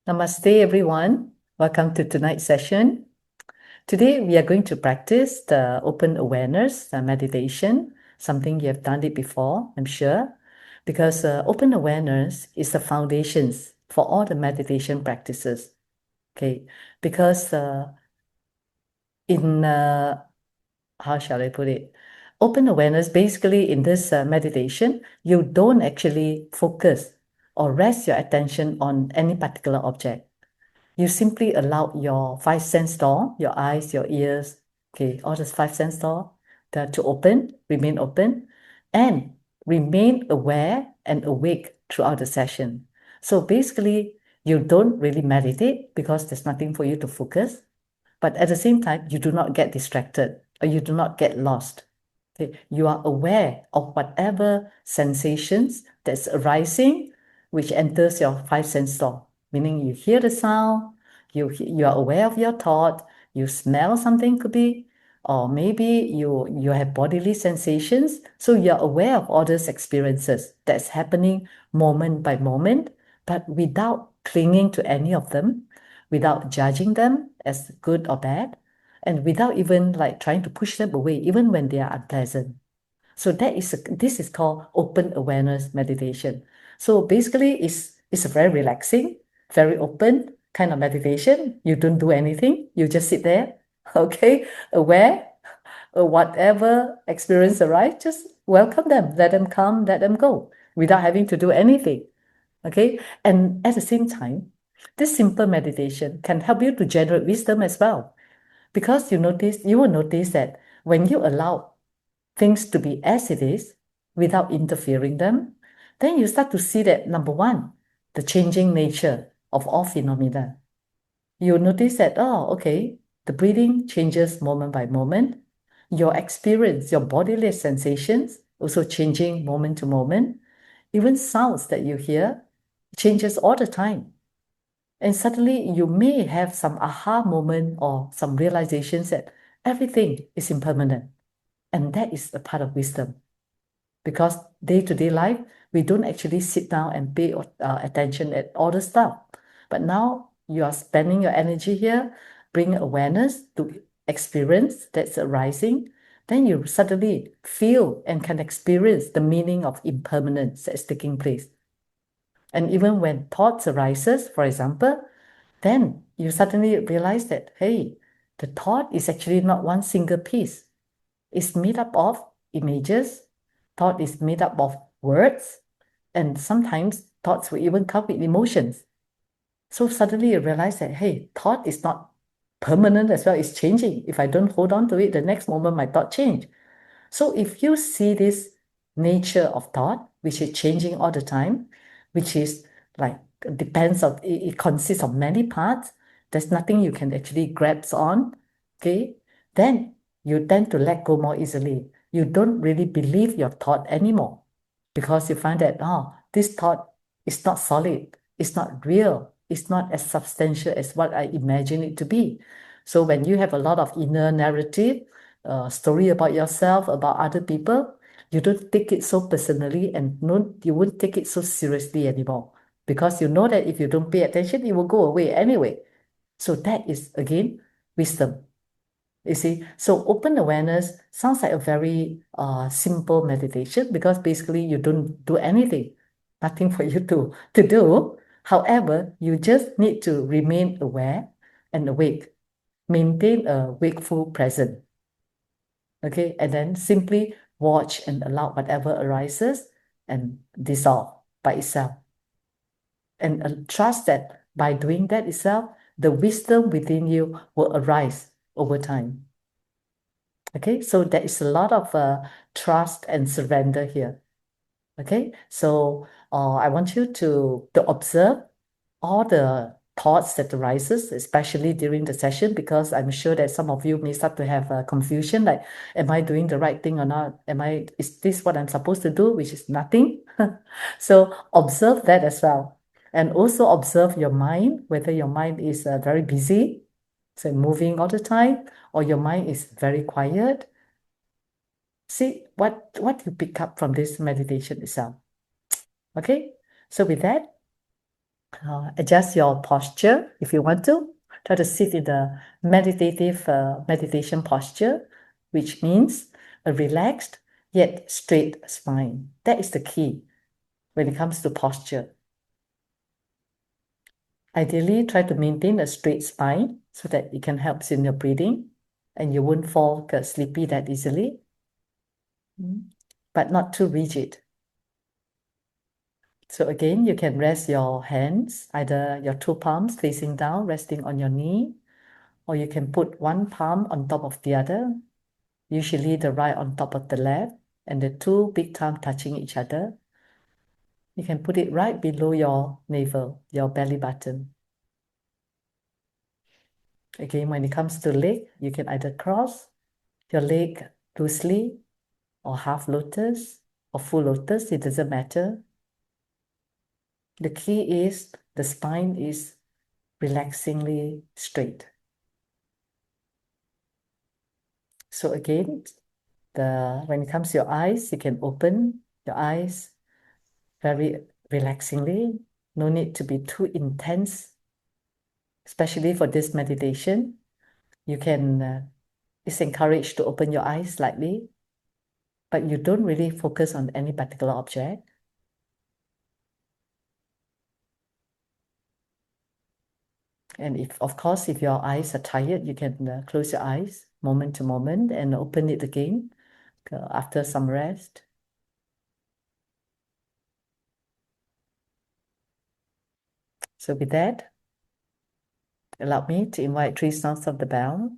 Namaste, everyone. Welcome to tonight's session. Today, we are going to practice the open awareness meditation, something you have done it before, I'm sure, because open awareness is the foundations for all the meditation practices. Okay, because in how shall I put it? Open awareness, basically, in this meditation, you don't actually focus or rest your attention on any particular object. You simply allow your five sense door, your eyes, your ears, okay, all those five sense door to remain open, and remain aware and awake throughout the session. So basically, you don't really meditate because there's nothing for you to focus, but at the same time, you do not get distracted or you do not get lost. Okay? You are aware of whatever sensations that's arising, which enters your five sense door, meaning you hear the sound, you are aware of your thought, you smell something could be, or maybe you have bodily sensations. So you're aware of all those experiences that's happening moment by moment, but without clinging to any of them, without judging them as good or bad, and without even like trying to push them away, even when they are unpleasant. So this is called open awareness meditation. So basically, it's a very relaxing, very open kind of meditation. You don't do anything. You just sit there, okay, aware. Whatever experience arrives, just welcome them, let them come, let them go, without having to do anything. Okay, and at the same time, this simple meditation can help you to generate wisdom as well, because you will notice that when you allow things to be as it is without interfering them, then you start to see that number one, the changing nature of all phenomena. You'll notice that, oh, okay, the breathing changes moment by moment. Your experience, your bodily sensations also changing moment to moment. Even sounds that you hear changes all the time. And suddenly you may have some aha moment or some realizations that everything is impermanent. And that is a part of wisdom. Because day-to-day life, we don't actually sit down and pay attention at all the stuff. But now you are spending your energy here, bring awareness to experience that's arising, then you suddenly feel and can experience the meaning of impermanence that's taking place. And even when thoughts arises, for example, then you suddenly realize that, hey, the thought is actually not one single piece. It's made up of images. Thought is made up of words. And sometimes thoughts will even come with emotions. So suddenly you realize that, hey, thought is not permanent as well. It's changing. If I don't hold on to it, the next moment my thought change. So if you see this nature of thought, which is changing all the time, which is like depends on it consists of many parts, there's nothing you can actually grasp on, okay, then you tend to let go more easily. You don't really believe your thought anymore because you find that, oh, this thought is not solid, it's not real, it's not as substantial as what I imagine it to be. So when you have a lot of inner narrative, story about yourself, about other people, you don't take it so personally and you won't take it so seriously anymore because you know that if you don't pay attention, it will go away anyway. So that is, again, wisdom. You see, so open awareness sounds like a very simple meditation because basically you don't do anything, nothing for you to do. However, you just need to remain aware and awake, maintain a wakeful presence. Okay, and then simply watch and allow whatever arises and dissolve by itself. And trust that by doing that itself, the wisdom within you will arise over time. Okay, so there is a lot of trust and surrender here. Okay, so I want you to observe all the thoughts that arises, especially during the session, because I'm sure that some of you may start to have a confusion, like, am I doing the right thing or not? Is this what I'm supposed to do, which is nothing? So observe that as well. And also observe your mind, whether your mind is very busy, so moving all the time, or your mind is very quiet. See what you pick up from this meditation itself. Okay, so with that, Adjust your posture if you want to. Try to sit in the meditative meditation posture, which means a relaxed yet straight spine. That is the key when it comes to posture. Ideally, try to maintain a straight spine so that it can help in your breathing and you won't fall sleepy that easily, but not too rigid. So again, you can rest your hands, either your two palms facing down, resting on your knee, or you can put one palm on top of the other, usually the right on top of the left, and the two big thumbs touching each other. You can put it right below your navel, your belly button. Again, when it comes to leg, you can either cross your leg loosely or half lotus or full lotus, it doesn't matter. The key is the spine is relaxingly straight. So again, when it comes to your eyes, you can open your eyes very relaxingly. No need to be too intense, especially for this meditation. You can, it's encouraged to open your eyes slightly, but you don't really focus on any particular object. And if, of course, if your eyes are tired, you can close your eyes moment to moment and open it again after some rest. So with that, allow me to invite 3 sounds of the bell.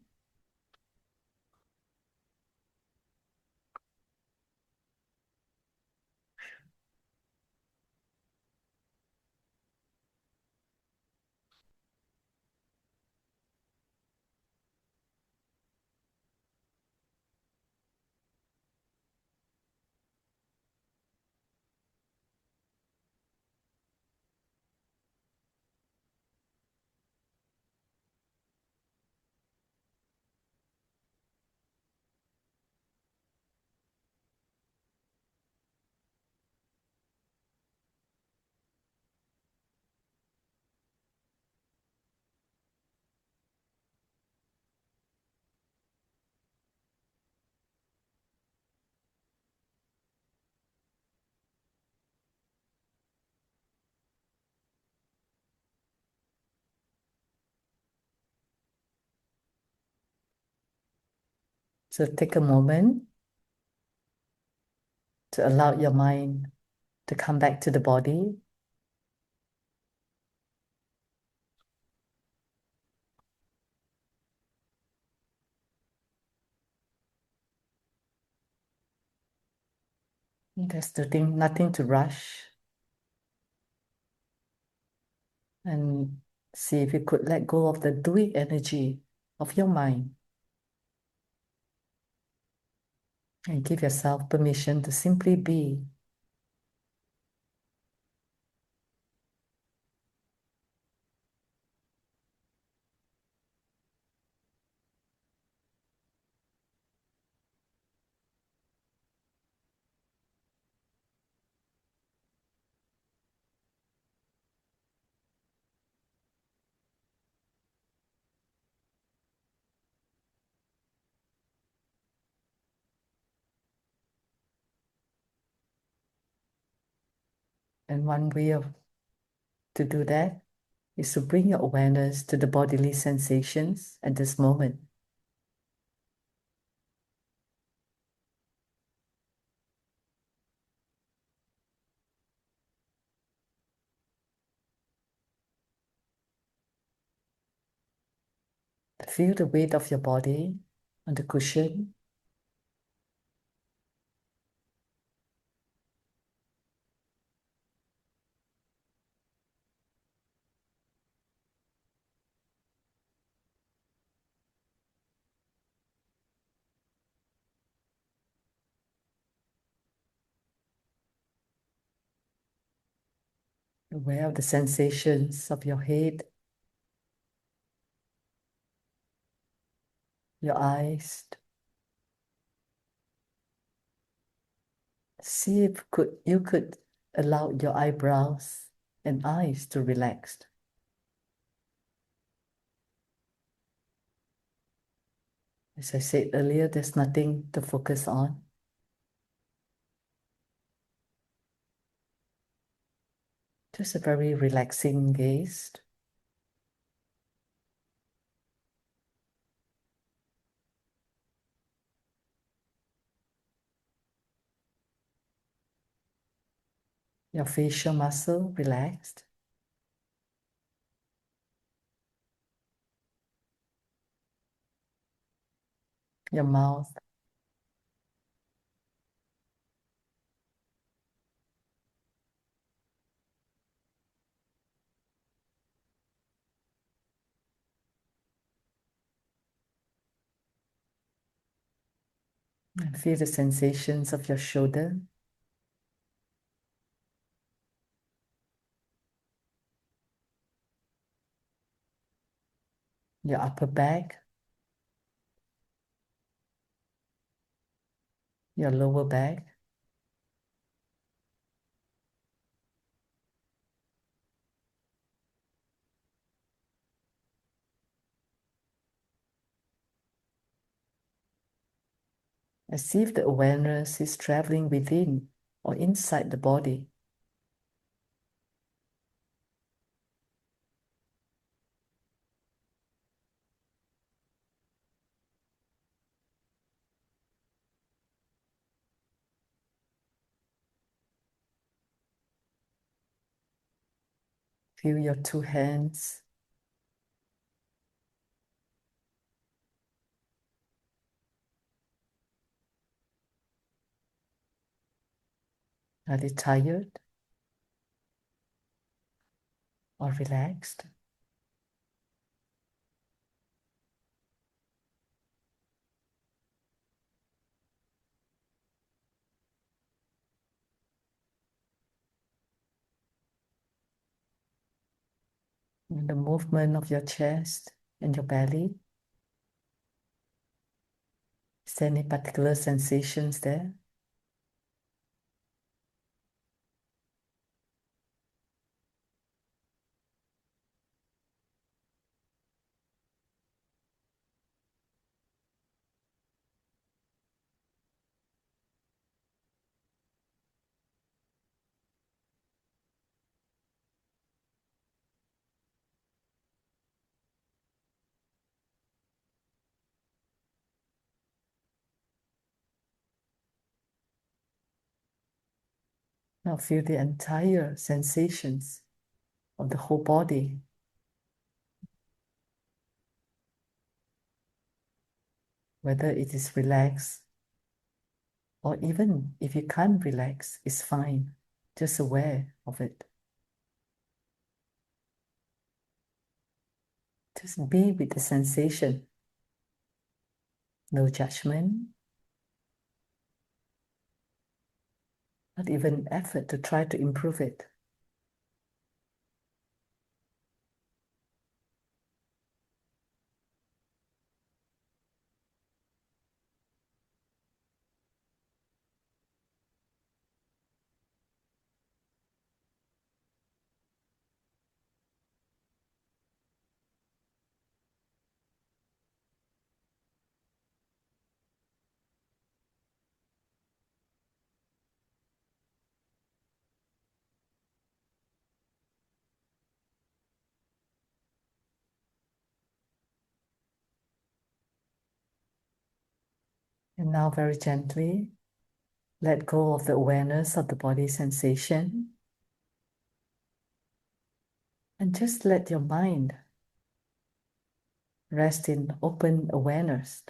So take a moment to allow your mind to come back to the body. There's nothing to rush. And see if you could let go of the doing energy of your mind and give yourself permission to simply be. And one way to do that is to bring your awareness to the bodily sensations at this moment. Feel the weight of your body on the cushion. Aware of the sensations of your head, your eyes. See if you could allow your eyebrows and eyes to relaxed. As I said earlier, there's nothing to focus on. Just a very relaxing gaze. Your facial muscle relaxed. Your mouth. And feel the sensations of your shoulder. Your upper back. Your lower back. As if the awareness is traveling within or inside the body. Feel your two hands. Are they tired or relaxed? And the movement of your chest and your belly. Is there any particular sensations there? Now feel the entire sensations of the whole body. Whether it is relaxed or even if you can't relax, it's fine. Just aware of it. Just be with the sensation. No judgment, not even effort to try to improve it. And now very gently, let go of the awareness of the body sensation. And just let your mind rest in open awareness.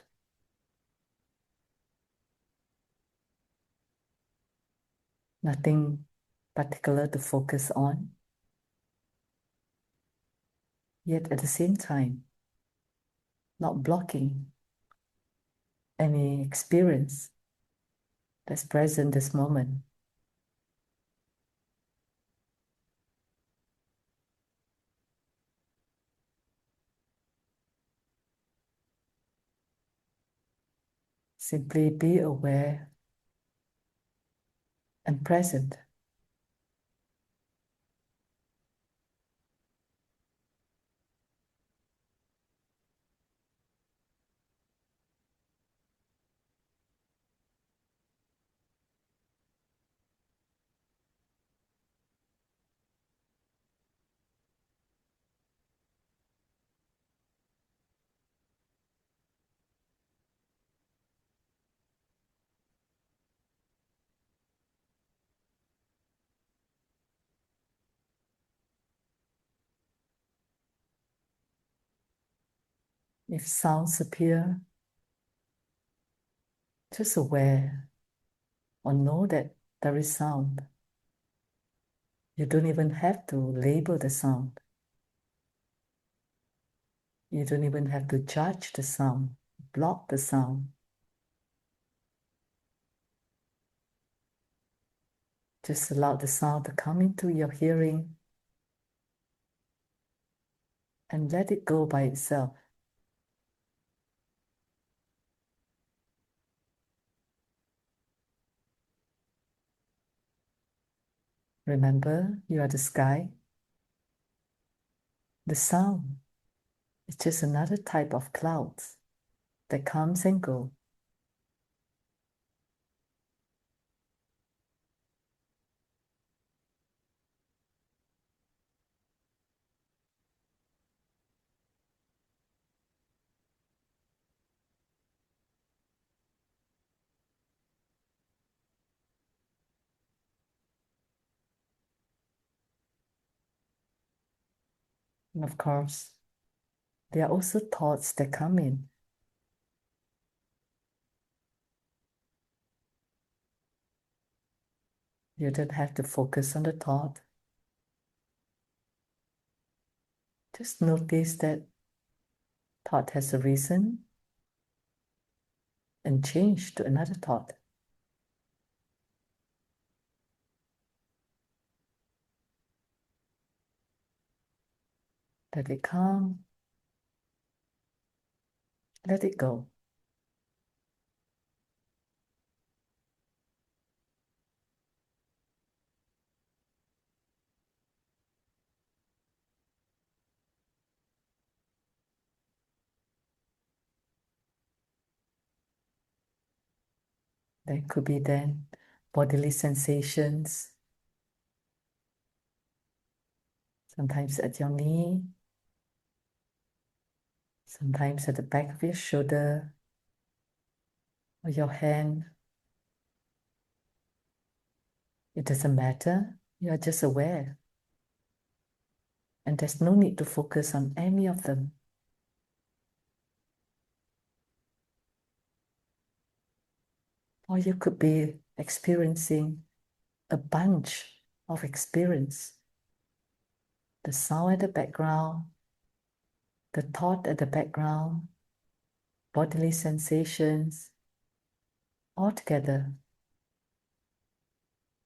Nothing particular to focus on. Yet at the same time, not blocking any experience that's present this moment. Simply be aware and present. If sounds appear, just aware or know that there is sound. You don't even have to label the sound. You don't even have to judge the sound, block the sound. Just allow the sound to come into your hearing and let it go by itself. Remember, you are the sky. The sound is just another type of clouds that comes and goes. And of course, there are also thoughts that come in. You don't have to focus on the thought. Just notice that thought has a reason and change to another thought. Let it come, let it go. There could be then bodily sensations, sometimes at your knee, sometimes at the back of your shoulder or your hand. It doesn't matter, you are just aware. And there's no need to focus on any of them. Or you could be experiencing a bunch of experience. The sound at the background, the thought at the background, bodily sensations, all together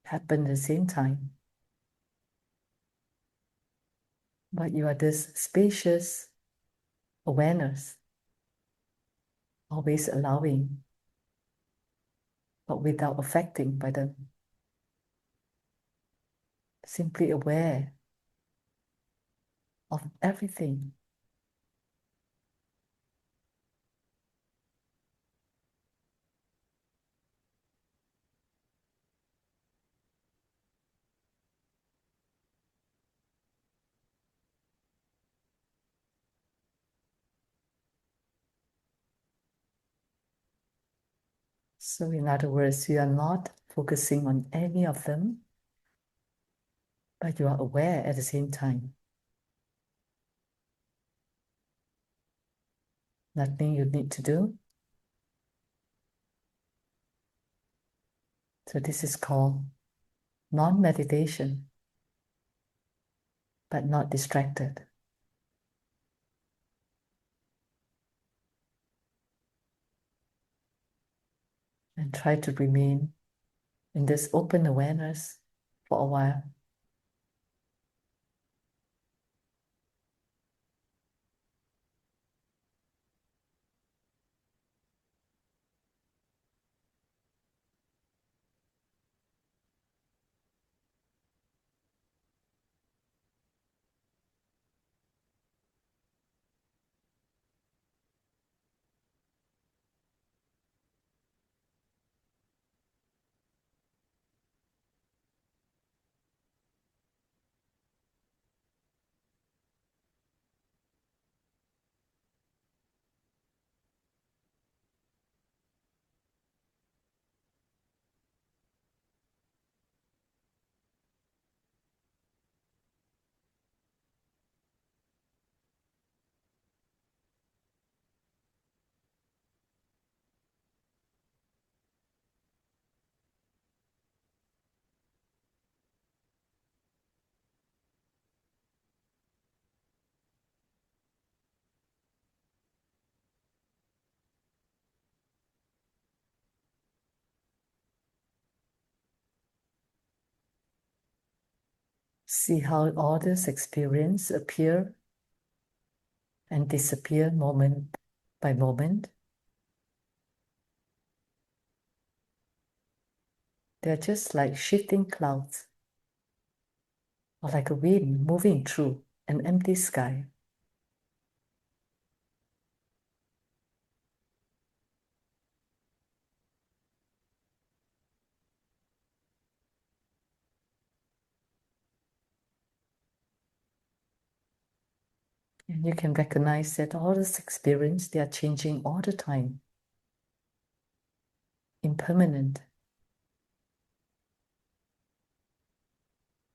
happen at the same time. But you are this spacious awareness, always allowing, but without affecting by them. Simply aware of everything. So in other words, you are not focusing on any of them, but you are aware at the same time. Nothing you need to do. So this is called non-meditation, but not distracted. And try to remain in this open awareness for a while. See how all this experience appear and disappear moment by moment. They're just like shifting clouds, or like a wind moving through an empty sky. And you can recognize that all this experience, they are changing all the time, impermanent.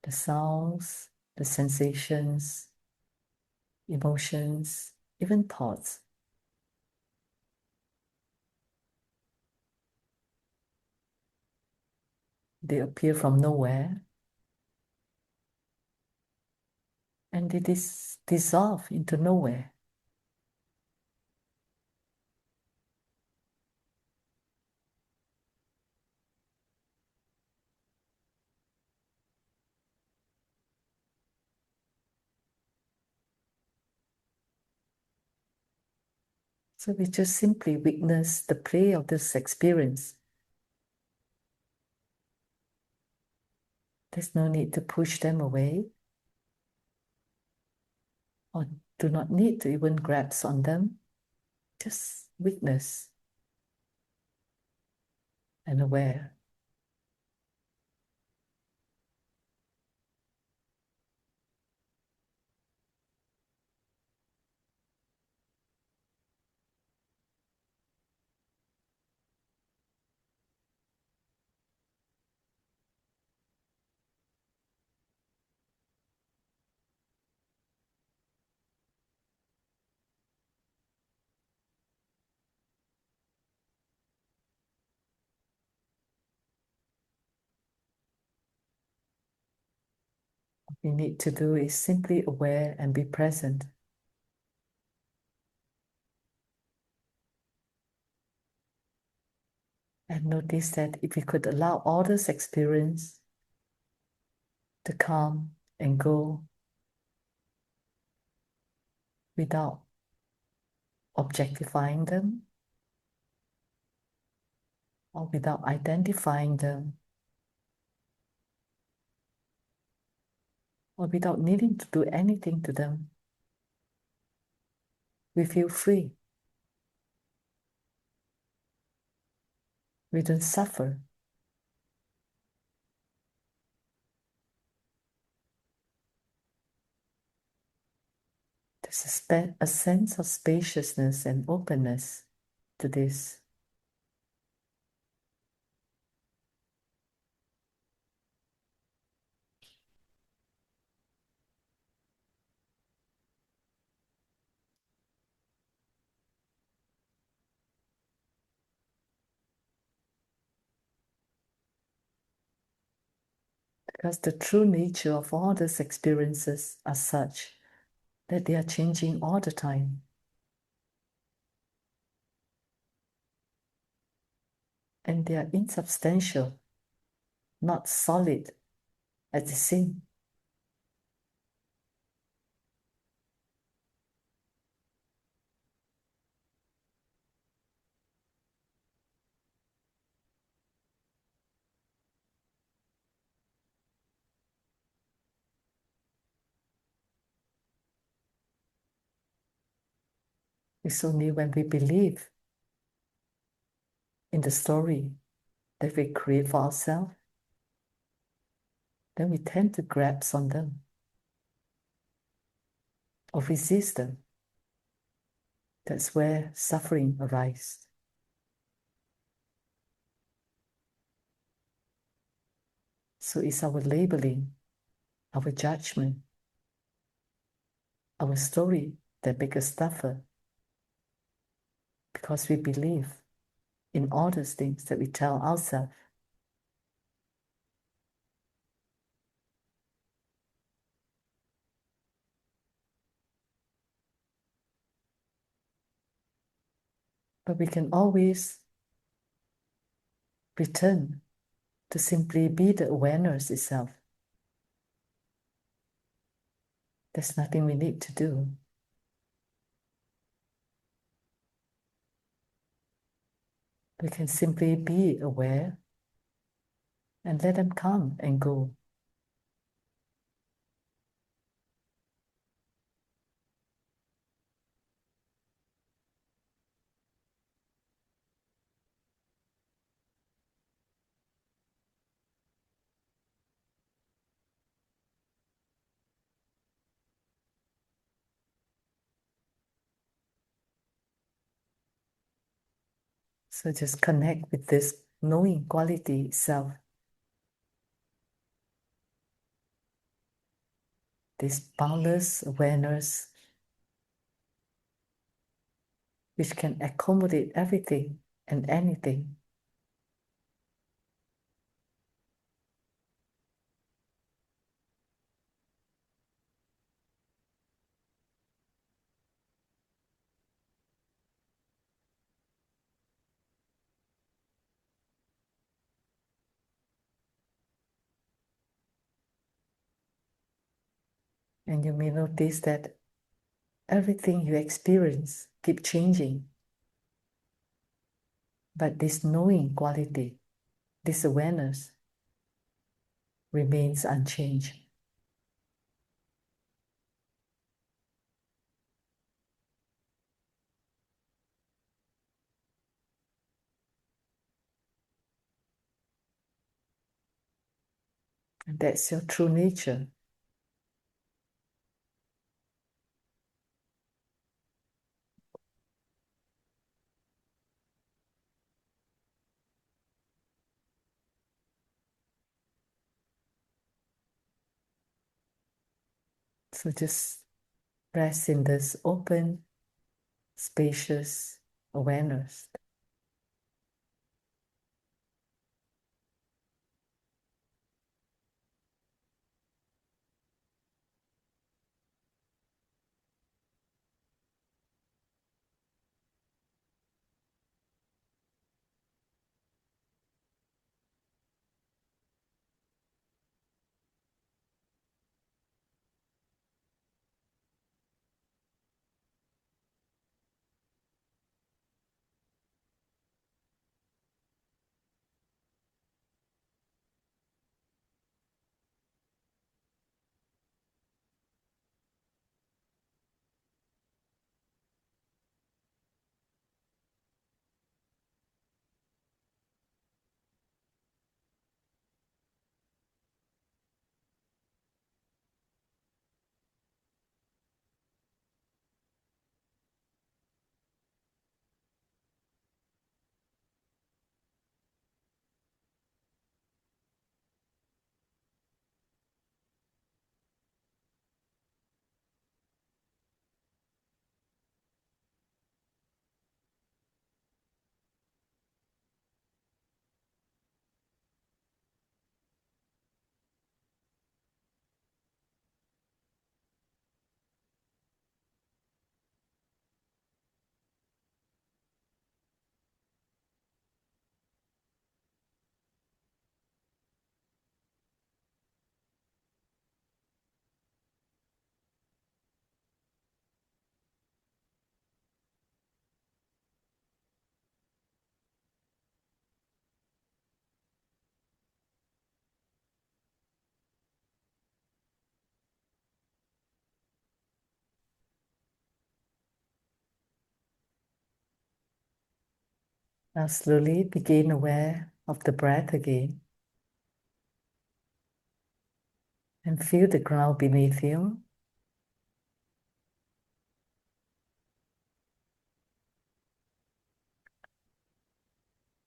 The sounds, the sensations, emotions, even thoughts. They appear from nowhere and they dissolve into nowhere. So we just simply witness the play of this experience. There's no need to push them away or do not need to even grasp on them. Just witness and aware. What we need to do is simply aware and be present. And notice that if we could allow all this experience to come and go without objectifying them or without identifying them or without needing to do anything to them, we feel free. We don't suffer. There's a sense of spaciousness and openness to this. Because the true nature of all these experiences are such that they are changing all the time. And they are insubstantial, not solid as they seem. It's only when we believe in the story that we create for ourselves, then we tend to grasp on them or resist them. That's where suffering arises. So it's our labeling, our judgment, our story that make us suffer because we believe in all those things that we tell ourselves. But we can always return to simply be the awareness itself. There's nothing we need to do. We can simply be aware and let them come and go. So just connect with this knowing quality itself, this boundless awareness which can accommodate everything and anything. And you may notice that everything you experience keep changing. But this knowing quality, this awareness remains unchanged. And that's your true nature. So just rest in this open, spacious awareness. Now slowly begin aware of the breath again and feel the ground beneath you.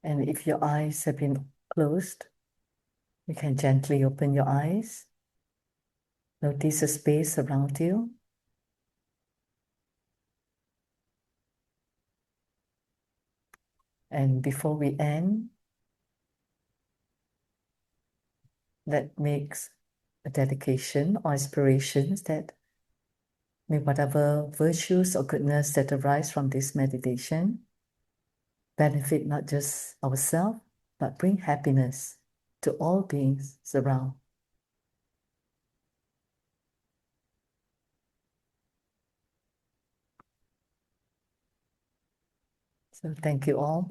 And if your eyes have been closed, you can gently open your eyes. Notice the space around you. And before we end, that makes a dedication or aspirations that may whatever virtues or goodness that arise from this meditation benefit not just ourselves, but bring happiness to all beings around. So thank you all.